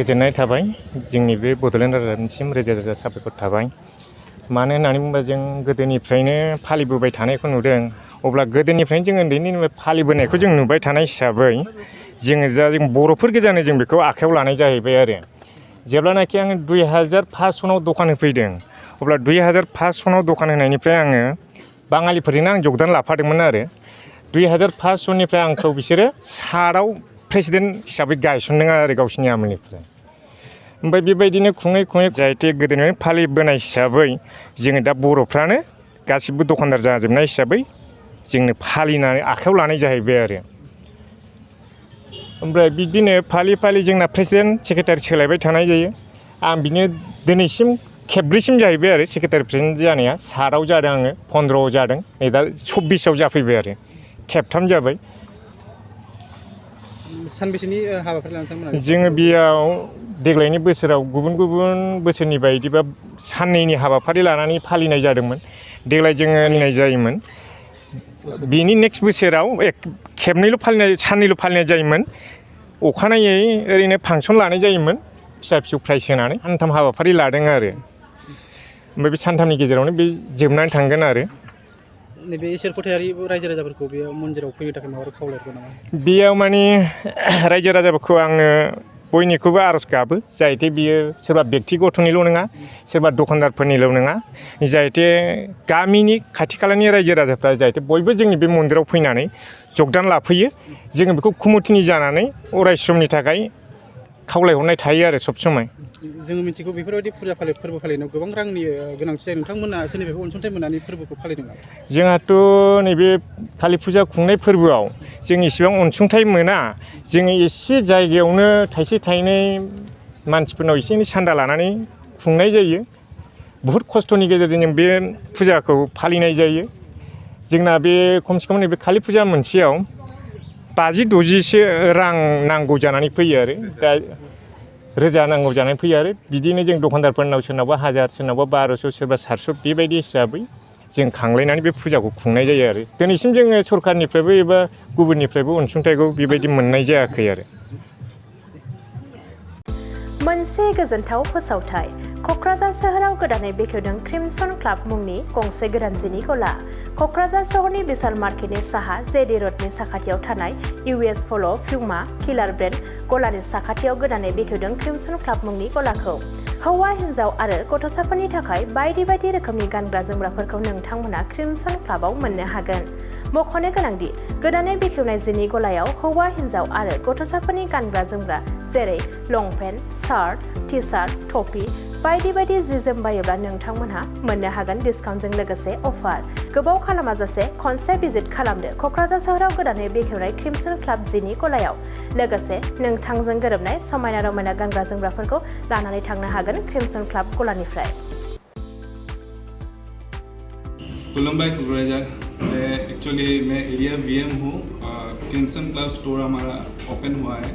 गोजोननाय थाबाय जोंनि बे बड'लेण्ड रादाबनिसिम रोजा रोजा साबायखर थाबाय। मानो होननानै बुङोबा जों गोदोनिफ्रायनो फालिबोबाय थानायखौ नुदों। अब्ला गोदोनिफ्रायनो जों उन्दैनिफ्राय फालिबोनायखौ जों नुबाय थानाय हिसाबै जों बर'फोर गोजानो जों बेखौ आखायाव लानाय जाहैबाय आरो। जेब्लानाखि आङो 2005 सनाव दखान होफैदों अब्ला 2005 सनाव दखान होनायनिफ्राय आङो बाङालिफोरजोंनो आं जगदान लाफादोंमोन आरो। 2005 सननिफ्राय आंखौ बिसोरो साराव प्रेसिडेन्ट हिसाबै गायसनदों आरो गावसिनि आमोलनिफ्राय। ओमफ्राय बेबायदिनो खुङै खुङै जाहाथे गोदोनिफ्रायनो फालिबोनाय हिसाबै जोङो दा बर'फ्रानो गासिबो दखानदार जाजोबनाय हिसाबै जोंनो फालिनानै आखायाव लानाय जाहैबाय आरो। ओमफ्राय बिदिनो फालि फालि जोंना प्रेसिडेन्ट सेक्रेटारि सोलायबाय थानाय जायो। आं बिनो दिनैसिम खेबब्रैसिम जाहैबाय आरो सेक्रेटारि प्रेसिडेन्ट जानाया। 7आव जादों आङो, 15आव जादों, नै दा 24आव जाफैबाय आरो खेबथाम जाबाय। सानबेसेनि हाबाफारि लानानै नोंथांमोना? जोङो बेयाव देग्लायनि बोसोराव गुबुन गुबुन बोसोरनि बायदिबा साननैनि हाबाफारि लानानै फालिनाय जादोंमोन। देग्लाय जोङो फालिनाय जायोमोन। बिनि नेक्स्ट बोसोराव खेबनैल' फालिनाय, साननैल' फालिनाय जायोमोन। अखानायै ओरैनो फांसन लानाय जायोमोन फिसा फिसौ प्राइज होनानै। सानथाम हाबाफारि लादों आरो। ओमफ्राय बे सानथामनि गेजेरावनो बे जोबनानै थांगोन आरो। नैबे इसोर फोथायारि रायजो राजाफोरखौ बे मन्दिराव फैनो थाखाय माबाफोर खावलायहरगोन नामा? बेयाव माने रायजो राजाफोरखौ आङो बयनिखौबो आर'ज गाबो जाहाथे बियो सोरबा बेक्तिगतनिल' नङा, सोरबा दखानदारफोरनिल' नङा, जाहाथे गामिनि खाथि खालानि रायजो राजाफ्रा जाहाथे बयबो जोंनि बे मन्दिराव फैनानै जगदान लाफैयो। जोङो बेखौ कमिटिनि जानानै अराय समनि थाखाय खावलायहरनाय थायो आरो सब समाय। जोङो मिथिगौ बेफोरबायदि फुजा फोरबो फालिनायाव गोबां रांनि गोनांथि जायो। नोंथांमोना सोरनिफ्रायबो अनसुंथाइ मोननानै फोरबोखौ फालिदों नामा? जोंहाथ' नैबे कालि फुजा खुंनाय फोरबोआव जों इसेबां अनसुंथाइ मोना। जोङो एसे जायगायावनो थाइसे थाइनै मानसिफोरनाव एसे एनै सान्दा लानानै खुंनाय जायो। बुहुद खस्थ'नि गेजेरजों जों बे फुजाखौ फालिनाय जायो। जोंना बे खमसे खम नैबे कालि फुजा मोनसेयाव 50-60सो रां नांगौ जानानै फैयो आरो। दा रोजा नांगौ जानानै फैयो आरो। बिदिनो जों दखानदारफोरनाव सोरनावबा 1000, सोरनावबा 1200, सोरबा 700 बेबायदि हिसाबै जों खांलायनानै बे फुजाखौ खुंनाय जायो आरो। दिनैसिम जोङो सरखारनिफ्रायबो एबा गुबुननिफ्रायबो अनसुंथाइखौ बेबायदि मोननाय जायाखै आरो। मोनसे गोजोनथाव फोसावथाय। क'क्राझार सोहोराव गोदानै बेखेवदों क्रिमसन क्लाब मुंनि गंसे गोदान जिनि गला। क'क्राझार सहरनि बिशाल मार्केटनि साहा जेडि रडनि साखाथियाव थानाय US पल', प्युमा, किलार ब्रेन्ड गलानि साखाथियाव गोदानै बेखेवदों क्रिमसन क्लाब मुंनि गलाखौ। हौवा, हिन्जाव आरो गथ'साफोरनि थाखाय बायदि बायदि रोखोमनि गानग्रा जोमग्राफोरखौ नोंथांमोना क्रिमसन क्लाबाव मोननो हागोन। मख'नो गोनांदि गोदानै बेखेवनाय जिनि गलायाव हौवा, हिन्जाव आरो गथ'साफोरनि गानग्रा जोमग्रा जेरै लंपेन्ट, शार्ट, टि शार्ट, टपि बायदि बायदि जि जोम बायोब्ला नोंथांमोनहा मोननो हागोन डिस्काउन्टजों लोगोसे अफार। गोबाव खालामाजासे खनसे भिजिट खालामदो क'क्राझार सोहोराव गोदानै बेखेवनाय क्रिमसन क्लाब जिनि गलायाव। लोगोसे नोंथांजों गोरोबनाय समायना रमायना गानग्रा जोमग्राफोरखौ लानानै थांनो हागोन क्रिमसन क्लाब गलानिफ्राय। खुलुमबाय क'क्राझार। मैं एरिया VM हूँ। क्रिमसन क्लब स्टोर हमारा ओपन हुआ है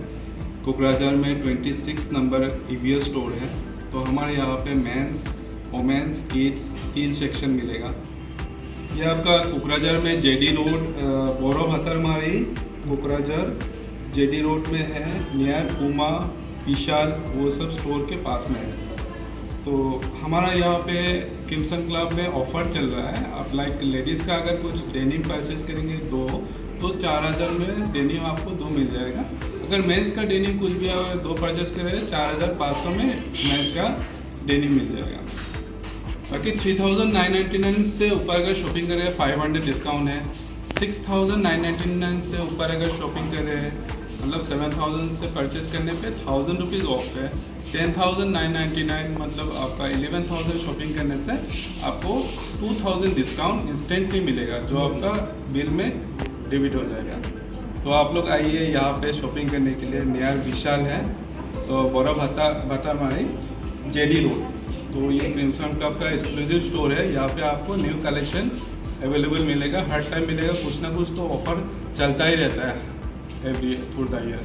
कोकराझार में। 26 नंबर EVS स्टोर है। तो हमारे यहाँ पे मेंस, वोमेंस, किड्स 3 सेक्शन मिलेगा। ये आपका कोकराझार में JD road, Boro Bhatarmari Kokrajhar JD road में है, नियर पूमा, विशाल वो सब स्टोर के पास में है। तो हमारा यहाँ पे क्रिमसन क्लब में ऑफ़र चल रहा है। आप लाइक लेडीज़ का अगर कुछ डेनिम परचेज करेंगे 2 तो 4000 में डेनिम आपको 2 मिल जाएगा। अगर मेंस का डेनिम कुछ भी 2 परचेज करें 4500 में मेंस का डेनिम मिल जाएगा। बाकी 3999 से ऊपर अगर शॉपिंग करें 500 डिस्काउंट है। 6999 से ऊपर अगर शॉपिंग करें मतलब 7000 से परचेज करने पे 1000 रुपीज़ ऑफ है। 10,999 मतलब आपका 11,000 शॉपिंग करने से आपको 2000 डिस्काउंट इंस्टेंटली मिलेगा जो आपका बिल में डेबिट हो जाएगा। तो आप लोग आइए यहाँ पे शॉपिंग करने के लिए। नियर विशाल है तो बोरा भतरमारी JD रोड। तो ये क्रिमसन क्लब का एक्सक्लूसिव स्टोर है। यहाँ पे आपको न्यू कलेक्शन अवेलेबल मिलेगा, हर टाइम मिलेगा। कुछ ना कुछ तो ऑफर चलता ही रहता है एवरी थ्रू द ईयर।